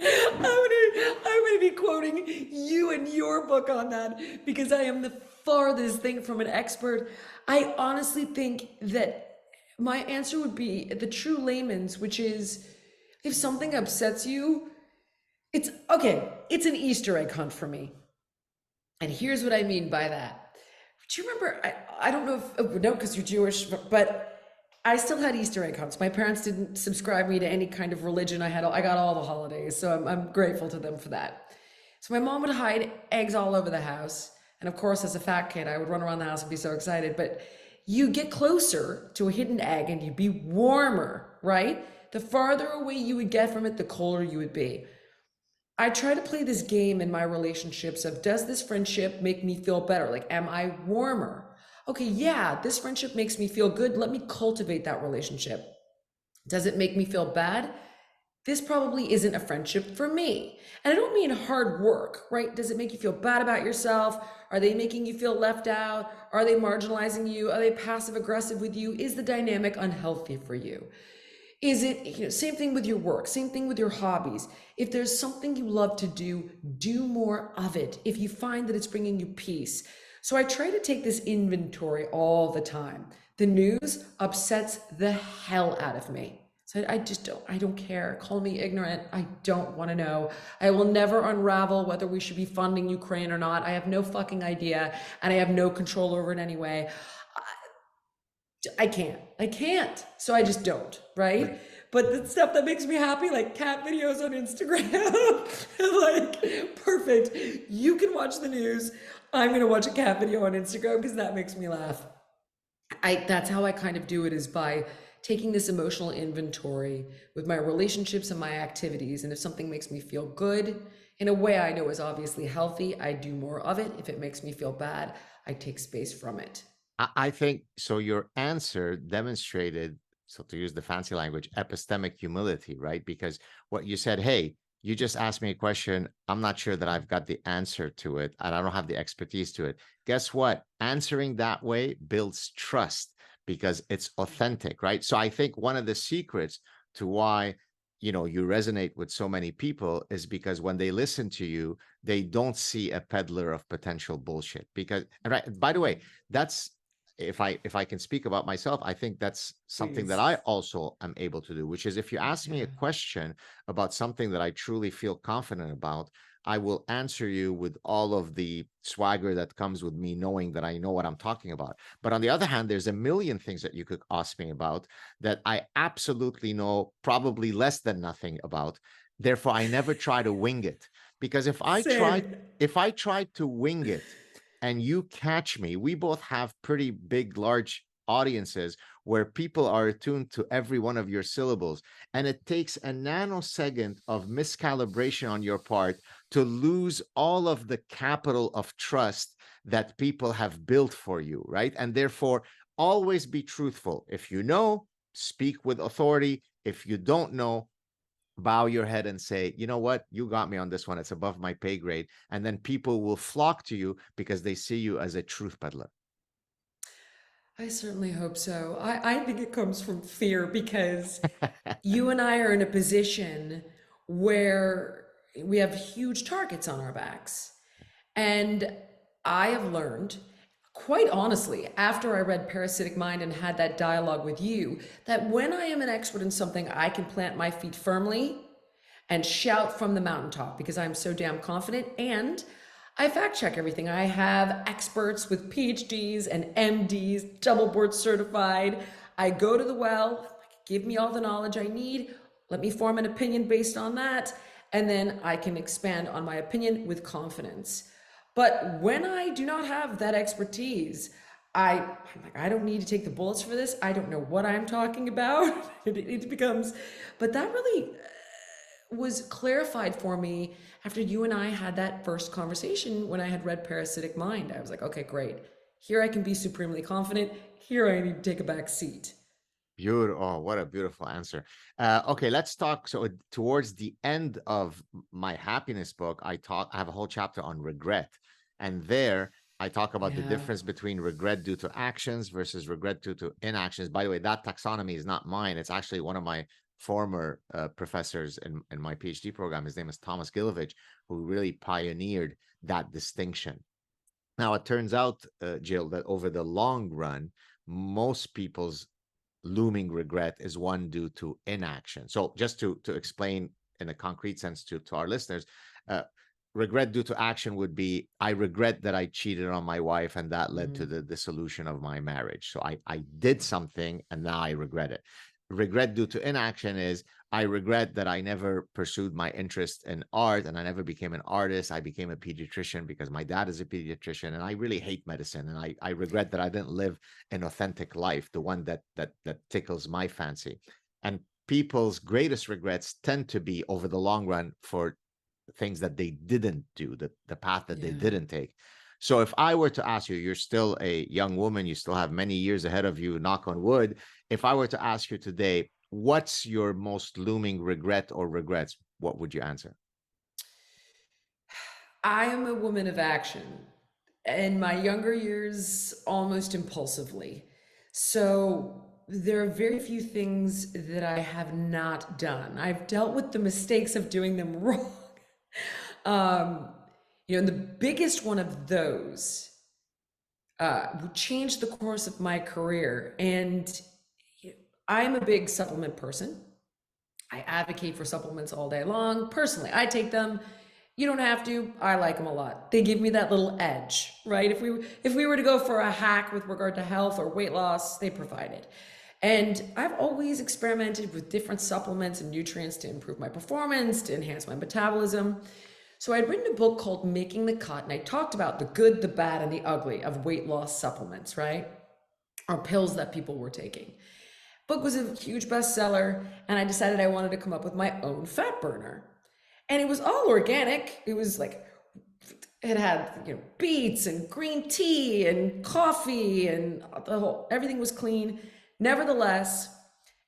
I'm gonna be quoting you and your book on that because I am the farthest thing from an expert. I honestly think that my answer would be the true layman's, which is if something upsets you, it's okay. It's an Easter egg hunt for me. And here's what I mean by that. Do you remember? I don't know if, no, because you're Jewish, but I still had Easter egg hunts. My parents didn't subscribe me to any kind of religion. I got all the holidays, so I'm grateful to them for that. So my mom would hide eggs all over the house. And of course, as a fat kid, I would run around the house and be so excited. But you get closer to a hidden egg and you'd be warmer, right? The farther away you would get from it, the colder you would be. I try to play this game in my relationships of, does this friendship make me feel better? Like, am I warmer? Okay, yeah, this friendship makes me feel good. Let me cultivate that relationship. Does it make me feel bad? This probably isn't a friendship for me. And I don't mean hard work, right? Does it make you feel bad about yourself? Are they making you feel left out? Are they marginalizing you? Are they passive aggressive with you? Is the dynamic unhealthy for you? Is it, same thing with your work, same thing with your hobbies. If there's something you love to do more of it. If you find that it's bringing you peace. So I try to take this inventory all the time. The news upsets the hell out of me. So I just I don't care. Call me ignorant. I don't want to know. I will never unravel whether we should be funding Ukraine or not. I have no fucking idea, and I have no control over it anyway. I can't. I can't. So I just don't, right? But the stuff that makes me happy, like cat videos on Instagram, like perfect. You can watch the news. I'm gonna watch a cat video on Instagram because that makes me laugh. That's how I kind of do it, is by taking this emotional inventory with my relationships and my activities. And if something makes me feel good in a way I know is obviously healthy, I do more of it. If it makes me feel bad, I take space from it. I think so. Your answer demonstrated, so to use the fancy language, epistemic humility, right? Because what you said, hey, you just asked me a question. I'm not sure that I've got the answer to it, and I don't have the expertise to it. Guess what? Answering that way builds trust because it's authentic, right? So I think one of the secrets to why you resonate with so many people is because when they listen to you, they don't see a peddler of potential bullshit. Because, right, by the way, that's, if I can speak about myself, I think that's something that Please. I also am able to do, which is if you ask me Yeah. a question about something that I truly feel confident about, I will answer you with all of the swagger that comes with me knowing that I know what I'm talking about. But on the other hand, there's a million things that you could ask me about that I absolutely know probably less than nothing about. Therefore, I never try to wing it, because Same. if I tried to wing it and you catch me, we both have pretty big, large audiences where people are attuned to every one of your syllables. And it takes a nanosecond of miscalibration on your part to lose all of the capital of trust that people have built for you, right? And therefore, always be truthful. If you know, speak with authority. If you don't know, bow your head and say, you know what, you got me on this one. It's above my pay grade. And then people will flock to you because they see you as a truth peddler. I certainly hope so. I think it comes from fear because you and I are in a position where we have huge targets on our backs. And I have learned, quite honestly, after I read Parasitic Mind and had that dialogue with you, that when I am an expert in something, I can plant my feet firmly and shout from the mountaintop because I'm so damn confident. And I fact check everything. I have experts with PhDs and MDs, double board certified. I go to the well, give me all the knowledge I need, let me form an opinion based on that, and then I can expand on my opinion with confidence. But when I do not have that expertise, I'm like, I don't need to take the bullets for this. I don't know what I'm talking about. It becomes, but that really was clarified for me after you and I had that first conversation when I had read Parasitic Mind. I was like, okay, great. Here I can be supremely confident. Here I need to take a back seat. Beautiful. Oh, what a beautiful answer. Okay, let's talk. So towards the end of my happiness book, I have a whole chapter on regret. And there I talk about the Yeah. difference between regret due to actions versus regret due to inactions. By the way, that taxonomy is not mine. It's actually one of my former professors in my PhD program. His name is Thomas Gilovich, who really pioneered that distinction. Now, it turns out, Jill, that over the long run, most people's looming regret is one due to inaction. So just to explain in a concrete sense to our listeners, uh, regret due to action would be, I regret that I cheated on my wife and that led to Mm. the dissolution of my marriage. So I did something and now I regret it. Regret due to inaction is, I regret that I never pursued my interest in art and I never became an artist. I became a pediatrician because my dad is a pediatrician and I really hate medicine. And I regret that I didn't live an authentic life, the one that tickles my fancy. And people's greatest regrets tend to be over the long run for things that they didn't do, the path that they Yeah. didn't take. So if I were to ask you, you're still a young woman, you still have many years ahead of you, knock on wood. If I were to ask you today, what's your most looming regret or regrets, what would you answer? I am a woman of action. In my younger years, almost impulsively. So there are very few things that I have not done. I've dealt with the mistakes of doing them wrong. Um, and the biggest one of those changed the course of my career. And I'm a big supplement person. I advocate for supplements all day long. Personally, I take them. You don't have to. I like them a lot. They give me that little edge, right? If we were to go for a hack with regard to health or weight loss, they provide it. And I've always experimented with different supplements and nutrients to improve my performance, to enhance my metabolism. So I'd written a book called Making the Cut, and I talked about the good, the bad, and the ugly of weight loss supplements, right? Or pills that people were taking. Book was a huge bestseller, and I decided I wanted to come up with my own fat burner. And it was all organic. It was like it had beets and green tea and coffee and the whole everything was clean. Nevertheless,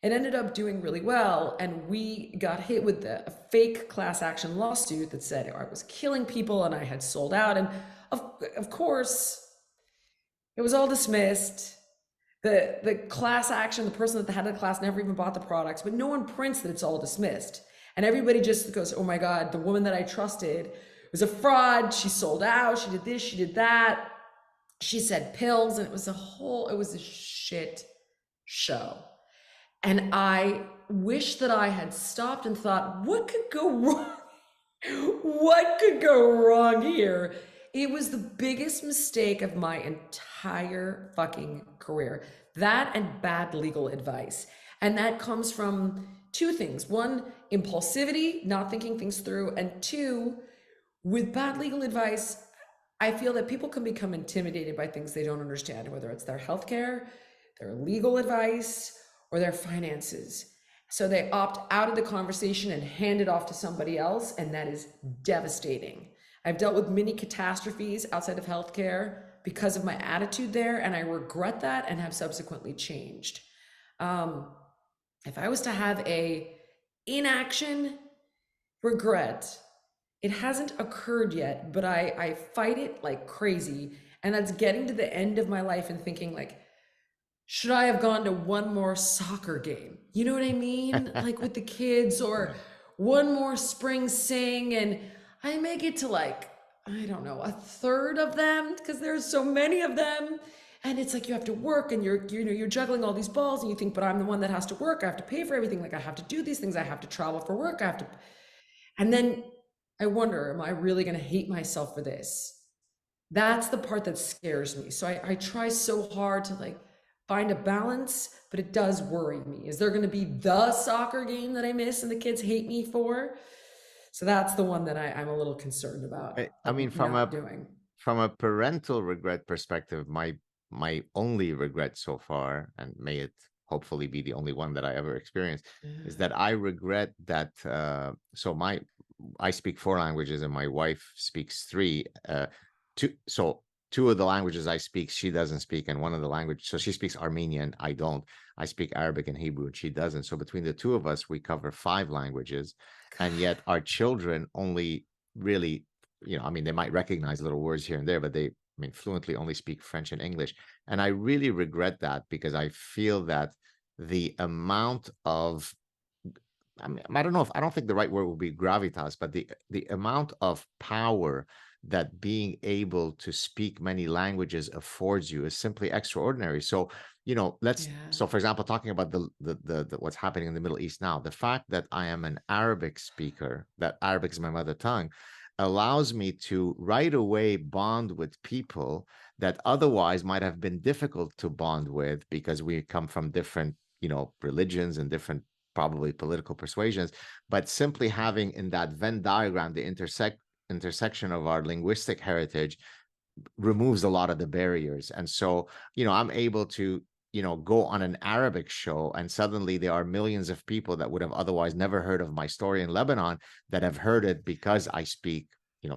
it ended up doing really well, and we got hit with a fake class action lawsuit that said I was killing people and I had sold out. And of course, it was all dismissed. The class action, the person at the head of the class never even bought the products, but no one prints that it's all dismissed. And everybody just goes, oh my God, the woman that I trusted was a fraud. She sold out. She did this, she did that. She said pills, and it was a shit show. And I wish that I had stopped and thought, what could go wrong? What could go wrong here? It was the biggest mistake of my entire fucking career. That and bad legal advice. And that comes from two things. One, impulsivity, not thinking things through. And two, with bad legal advice, I feel that people can become intimidated by things they don't understand, whether it's their healthcare, their legal advice, or their finances. So they opt out of the conversation and hand it off to somebody else, and that is devastating. I've dealt with many catastrophes outside of healthcare because of my attitude there, and I regret that and have subsequently changed. Um, if I was to have a inaction regret, it hasn't occurred yet, but I fight it like crazy. And that's getting to the end of my life and thinking like, should I have gone to one more soccer game? You know what I mean? Like with the kids, or one more spring sing, and I make it to like, I don't know, a third of them because there's so many of them. And it's like you have to work and you're juggling all these balls and you think, but I'm the one that has to work. I have to pay for everything. Like I have to do these things. I have to travel for work. I have to, and then I wonder, am I really going to hate myself for this? That's the part that scares me. So I try so hard to like find a balance, but it does worry me. Is there going to be the soccer game that I miss and the kids hate me for? So that's the one that I'm a little concerned about I mean, not doing. from a parental regret perspective, my only regret so far, and may it hopefully be the only one that I ever experienced, is Yeah. that I regret that. So I speak four languages and my wife speaks three. Two of the languages I speak, she doesn't speak, and one of the language, so she speaks Armenian, I don't. I speak Arabic and Hebrew, and she doesn't. So between the two of us, we cover five languages, and God. yet our children only really, I mean, they might recognize little words here and there, but they, I mean, fluently only speak French and English. And I really regret that because I feel that the amount of, I mean, I don't think the right word would be gravitas, but the amount of power that being able to speak many languages affords you is simply extraordinary. So, Yeah. so for example, talking about the what's happening in the Middle East now, the fact that I am an Arabic speaker, that Arabic is my mother tongue, allows me to right away bond with people that otherwise might have been difficult to bond with because we come from different, religions and different probably political persuasions, but simply having in that Venn diagram the intersection of our linguistic heritage removes a lot of the barriers. And so, I'm able to, go on an Arabic show, and suddenly there are millions of people that would have otherwise never heard of my story in Lebanon that have heard it because I speak,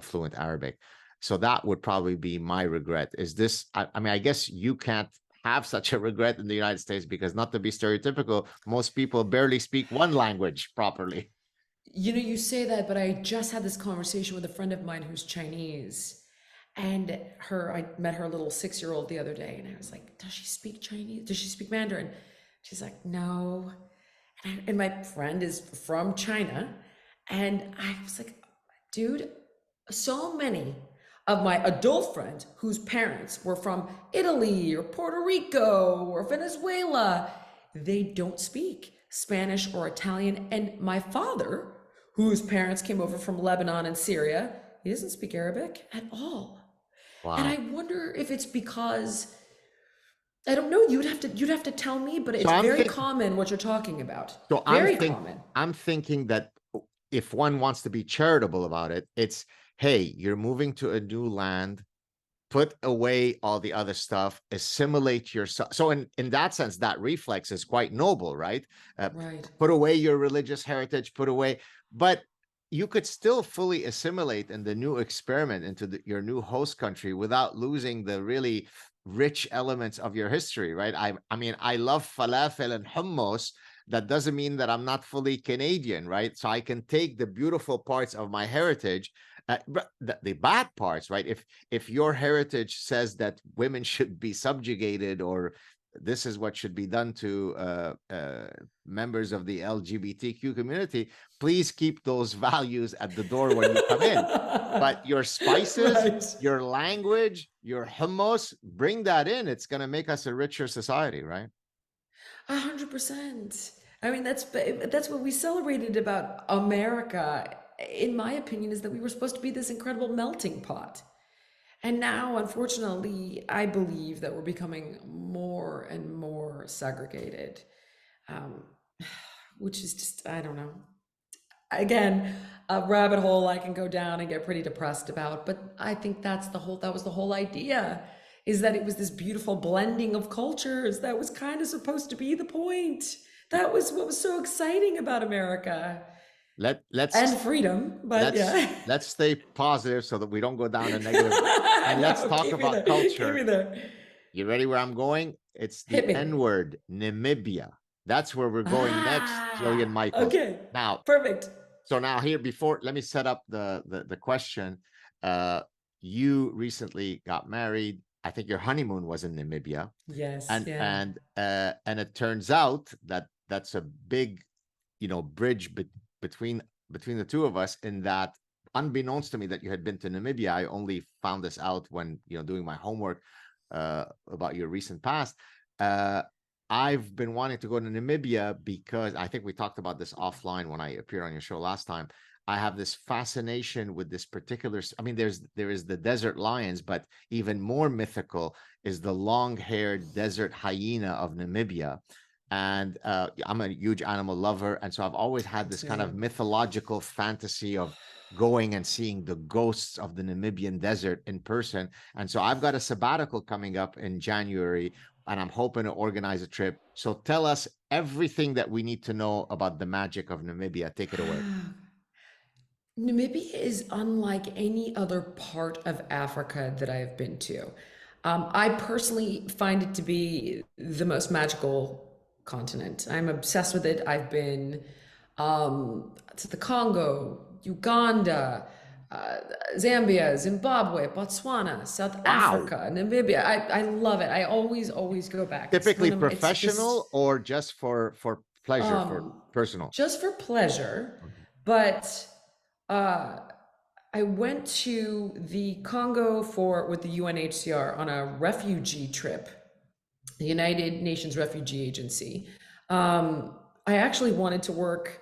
fluent Arabic. So that would probably be my regret. Is this, I mean, I guess you can't have such a regret in the United States because, not to be stereotypical, most people barely speak one language properly. You say that, but I just had this conversation with a friend of mine who's Chinese. And I met her little 6-year-old the other day, and I was like, "Does she speak Chinese? Does she speak Mandarin?" She's like, "No." And my friend is from China, and I was like, "Dude, so many of my adult friends whose parents were from Italy or Puerto Rico or Venezuela, they don't speak Spanish or Italian. And my father, whose parents came over from Lebanon and Syria, he doesn't speak Arabic at all. And I Wow. wonder if it's because I don't know, you'd have to tell me, but So it's I'm very think common what you're talking about. so Very common. I'm thinking that if one wants to be charitable about it, it's, hey, you're moving to a new land, put away all the other stuff, assimilate yourself. So in that sense, that reflex is quite noble, right? Right. Put away your religious heritage, put away, but you could still fully assimilate in the new experiment into your new host country without losing the really rich elements of your history, right? I mean, I love falafel and hummus. That doesn't mean that I'm not fully Canadian, right? So I can take the beautiful parts of my heritage, but the bad parts, right? If your heritage says that women should be subjugated, or this is what should be done to members of the LGBTQ community, please keep those values at the door when you come in. But your spices, Right. your language, your hummus, bring that in. It's going to make us a richer society, right? 100%. I mean, that's what we celebrated about America, in my opinion, is that we were supposed to be this incredible melting pot. And now, unfortunately, I believe that we're becoming more and more segregated, um, which is just, I don't know. Again, a rabbit hole I can go down and get pretty depressed about. But I think that was the whole idea, is that it was this beautiful blending of cultures that was kind of supposed to be the point. That was what was so exciting about America Let and let's freedom. But let's yeah, let's stay positive so that we don't go down a negative. And let's no, talk keep me about there. Keep me culture. there. You ready where I'm going? It's Hit the me. N word, Namibia. That's where we're going next, Jillian Ah, Michaels. okay. Now, Perfect. so now here, before, let me set up the question. Uh, you recently got married. I think your honeymoon was in Namibia, Yes, and yeah. and it turns out that that's a big, bridge between the two of us. In that, unbeknownst to me that you had been to Namibia, I only found this out when, doing my homework about your recent past. Uh, I've been wanting to go to Namibia because I think we talked about this offline when I appeared on your show last time. I have this fascination with this particular. I mean, there is the desert lions, but even more mythical is the long-haired desert hyena of Namibia. And I'm a huge animal lover, and so I've always Me had this kind of too. mythological fantasy of going and seeing the ghosts of the Namibian desert in person. And so I've got a sabbatical coming up in January, and I'm hoping to organize a trip. So tell us everything that we need to know about the magic of Namibia. Take it away. Namibia is unlike any other part of Africa that I've been to. I personally find it to be the most magical continent. I'm obsessed with it. I've been to the Congo, Uganda, uh, Zambia, Zimbabwe, Botswana, South Wow. Africa, Namibia. I love it. I always go back. It's Typically one of it's just professional or just for pleasure, for personal? just for pleasure, Okay. but uh, I went to the Congo for with the UNHCR on a refugee trip, the United Nations Refugee Agency. I actually wanted to work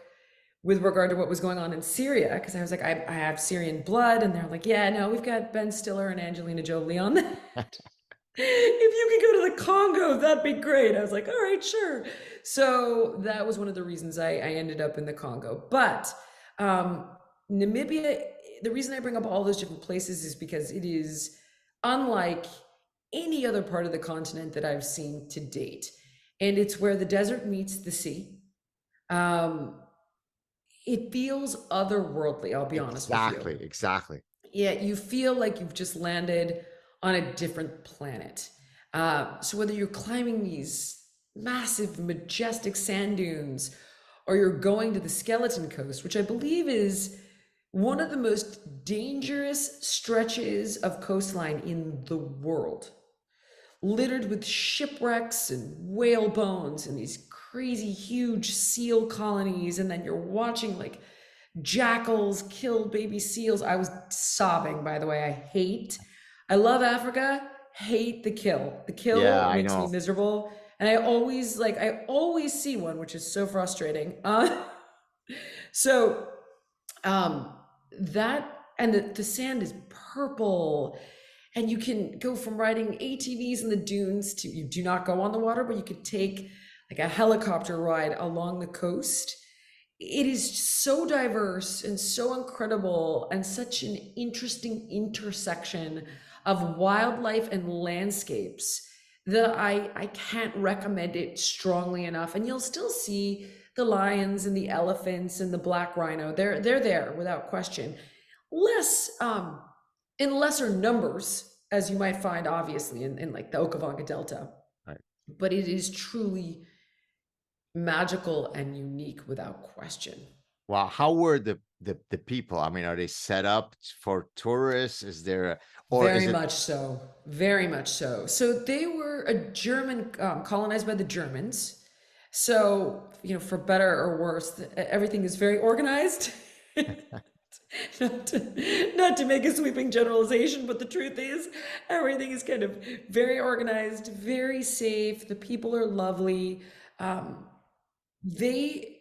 with regard to what was going on in Syria because I was like, I have Syrian blood, and they're like, yeah, no, we've got Ben Stiller and Angelina Jolie on that. If you could go to the Congo, that'd be great. I was like, all right, sure. So that was one of the reasons I ended up in the Congo. But um, Namibia, the reason I bring up all those different places is because it is unlike any other part of the continent that I've seen to date. and it's where the desert meets the sea. Um, it feels otherworldly, I'll be honest with you. Exactly, exactly. Yeah, you feel like you've just landed on a different planet. So whether you're climbing these massive, majestic sand dunes, or you're going to the Skeleton Coast, which I believe is one of the most dangerous stretches of coastline in the world, littered with shipwrecks and whale bones and these crazy huge seal colonies, and then you're watching like jackals kill baby seals. I was sobbing, by the way. I love Africa, hate the kill. The Yeah, kill I makes me know. miserable. And I always see one, which is so frustrating. So um, that, and the sand is purple, and you can go from riding ATVs in the dunes to, you do not go on the water, but you could take like a helicopter ride along the coast. It is so diverse and so incredible, and such an interesting intersection of wildlife and landscapes that I can't recommend it strongly enough. And you'll still see the lions and the elephants and the black rhino. They're there without question. Less in lesser numbers, as you might find obviously in like the Okavango Delta. Right. But it is truly magical and unique without question. Wow, how were the people? I mean, are they set up for tourists? Is there a, or is Very it much so. Very much so. So they were a German, colonized by the Germans. So, for better or worse, everything is very organized. Not to make a sweeping generalization, but the truth is, everything is kind of very organized, very safe. The people are lovely. They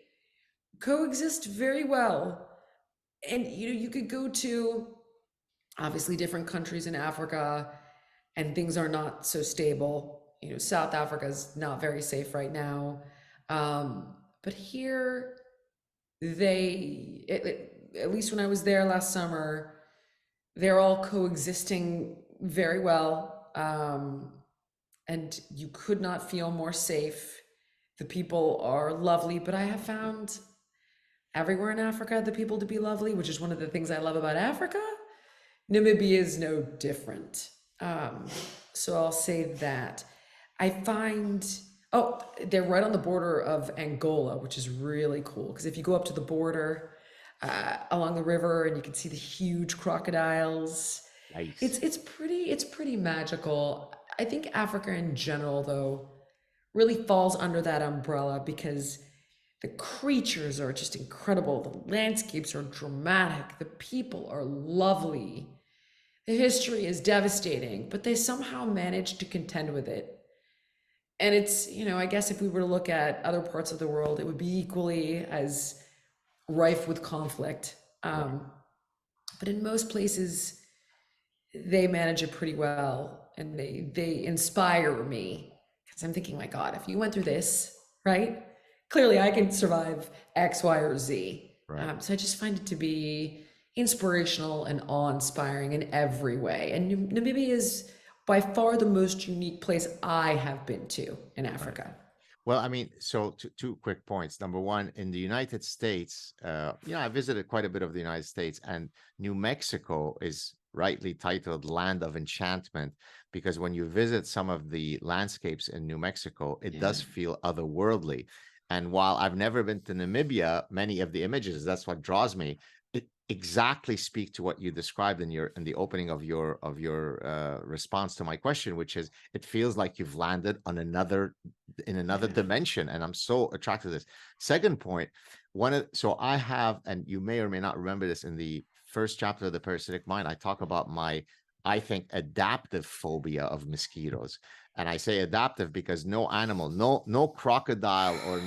coexist very well. And, you could go to obviously different countries in Africa, and things are not so stable. South Africa is not very safe right now. But here, at least when I was there last summer, they're all coexisting very well. And you could not feel more safe. The people are lovely, but I have found everywhere in Africa the people to be lovely, which is one of the things I love about Africa. Namibia is no different. Um, so I'll say that. I find, oh, they're right on the border of Angola, which is really cool. Because if you go up to the border along the river, and you can see the huge crocodiles, it's nice? it's pretty it's pretty magical. I think Africa in general, though, really falls under that umbrella because the creatures are just incredible. The landscapes are dramatic. The people are lovely. The history is devastating, but they somehow managed to contend with it. And it's, I guess if we were to look at other parts of the world, it would be equally as rife with conflict. Right. But in most places, they manage it pretty well, and they inspire me because I'm thinking, my God, if you went through this, right? Clearly, I can survive X, Y, or Z. Right. So I just find it to be inspirational and awe-inspiring in every way. And Namibia is by far the most unique place I have been to in Right. Africa. Well, I mean, so two quick points. Number one, in the United States, I visited quite a bit of the United States, and New Mexico is rightly titled Land of Enchantment because when you visit some of the landscapes in New Mexico, it Yeah. does feel otherworldly. And while I've never been to Namibia, many of the images, that's what draws me, it exactly speak to what you described in the opening of your response to my question, which is it feels like you've landed on another Yeah. dimension, and I'm so attracted to this. Second point, so I have, and you may or may not remember this, in the first chapter of the Parasitic Mind, I talk about my, I think, adaptive phobia of mosquitoes. And I say adaptive because no animal, no crocodile or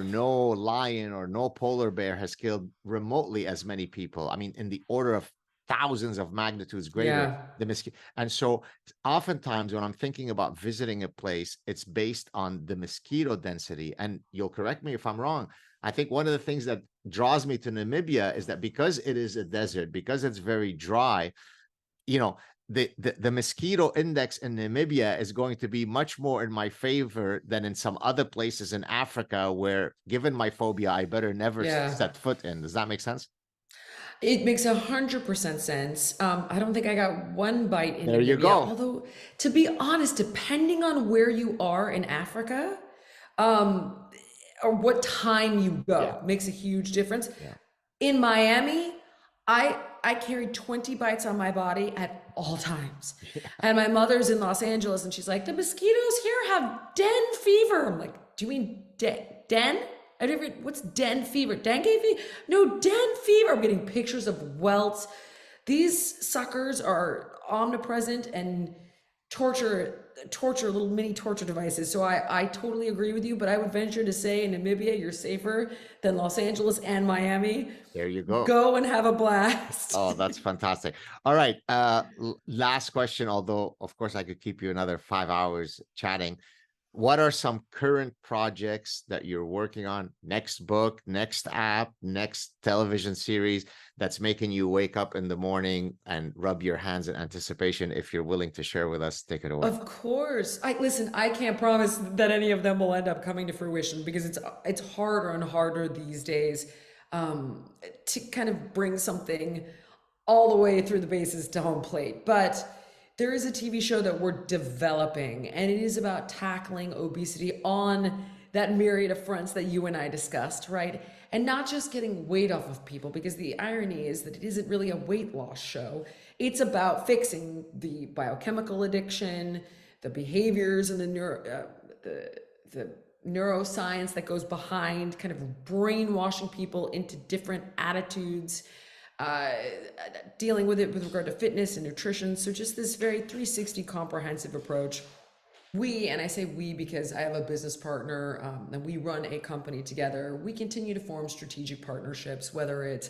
no lion or no polar bear has killed remotely as many people. I mean, in the order of thousands of magnitudes greater, Yeah. the mosquito. And so oftentimes when I'm thinking about visiting a place, it's based on the mosquito density. And you'll correct me if I'm wrong. I think one of the things that draws me to Namibia is that because it is a desert, because it's very dry, you know, the mosquito index in Namibia is going to be much more in my favor than in some other places in Africa where, given my phobia, I better never Yeah. set foot in. Does that make sense? It makes 100% sense. I don't think I got one bite in There you Namibia. go. Although, to be honest, depending on where you are in Africa, um, or what time you Yeah. go, makes a huge difference. Yeah. In Miami, I carry 20 bites on my body at all times. Yeah. And my mother's in Los Angeles and she's like, the mosquitoes here have den fever. I'm like, do you mean den? I never, what's den fever? Dengue fever? No, den fever. I'm getting pictures of welts. These suckers are omnipresent and torture little mini torture devices. So I totally agree with you, but I would venture to say in Namibia you're safer than Los Angeles and Miami. There you go. Go and have a blast. Oh, that's fantastic. All right. Last question, although of course I could keep you another 5 hours chatting. What are some current projects that you're working on? Next book, next app, next television series that's making you wake up in the morning and rub your hands in anticipation. If you're willing to share with us, take it away. Of course. I listen, I can't promise that any of them will end up coming to fruition because it's harder and harder these days to kind of bring something all the way through the bases to home plate. But there is a TV show that we're developing, and it is about tackling obesity on that myriad of fronts that you and I discussed, right? And not just getting weight off of people, because the irony is that it isn't really a weight loss show. It's about fixing the biochemical addiction, the behaviors, and the neuroscience that goes behind kind of brainwashing people into different attitudes, uh, dealing with it with regard to fitness and nutrition. So just this very 360 comprehensive approach. And I say we because I have a business partner and we run a company together. We continue to form strategic partnerships, whether it's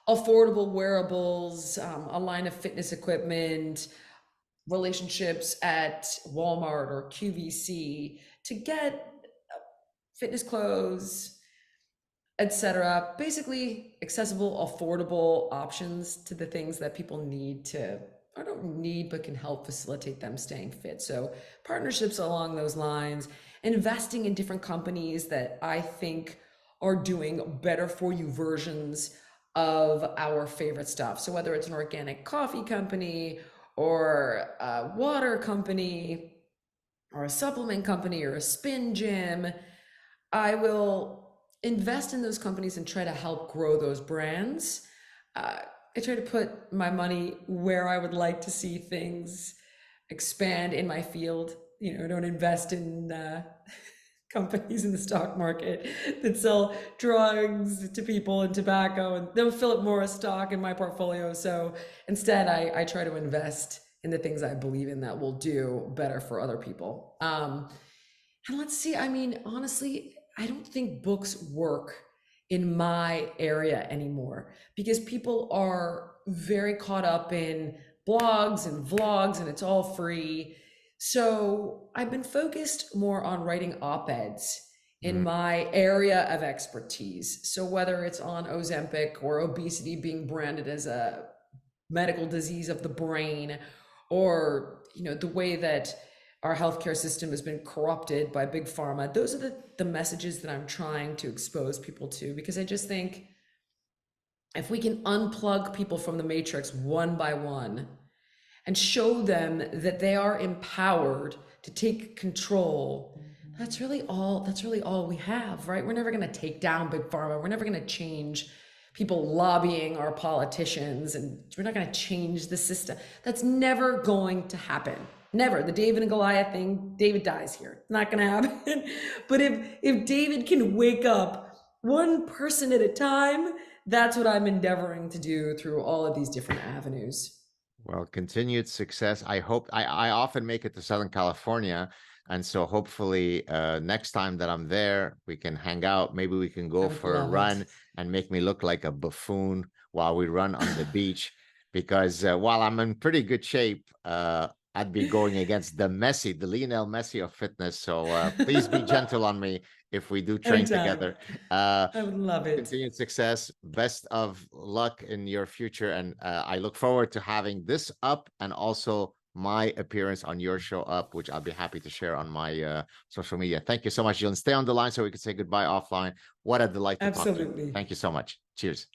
affordable wearables, a line of fitness equipment, relationships at Walmart or QVC to get fitness clothes, etc. Basically, accessible, affordable options to the things that people need to, or don't need, but can help facilitate them staying fit. So, partnerships along those lines, investing in different companies that I think are doing better for you versions of our favorite stuff. So, whether it's an organic coffee company or a water company or a supplement company or a spin gym, I will invest in those companies and try to help grow those brands. I try to put my money where I would like to see things expand in my field. You know, don't invest in companies in the stock market that sell drugs to people and tobacco, and they'll Philip Morris stock in my portfolio. So instead, I try to invest in the things I believe in that will do better for other people. And let's see, I mean, honestly, I don't think books work in my area anymore because people are very caught up in blogs and vlogs and it's all free. So I've been focused more on writing op-eds in Mhm. my area of expertise. So whether it's on Ozempic or obesity being branded as a medical disease of the brain, or the way that our healthcare system has been corrupted by big pharma, those are the messages that I'm trying to expose people to, because I just think if we can unplug people from the matrix one by one and show them that they are empowered to take control, that's really all we have, right? We're never going to take down big pharma. We're never going to change people lobbying our politicians, and we're not going to change the system. That's never going to happen. Never. The David and Goliath thing, David dies here. Not going to happen. But if David can wake up one person at a time, that's what I'm endeavoring to do through all of these different avenues. Well, continued success. I hope I often make it to Southern California. And so hopefully next time that I'm there, we can hang out. Maybe we can I go would for a love it. run and make me look like a buffoon while we run on the beach. Because while I'm in pretty good shape, I'd be going against the Lionel Messi of fitness. So please be gentle on me if we do train Anytime. together. Uh, I would love it. Continued success. Best of luck in your future. And I look forward to having this up and also my appearance on your show up, which I'll be happy to share on my social media. Thank you so much, Jillian. Stay on the line so we can say goodbye offline. What a delight to talk to you. Absolutely. Thank you so much. Cheers.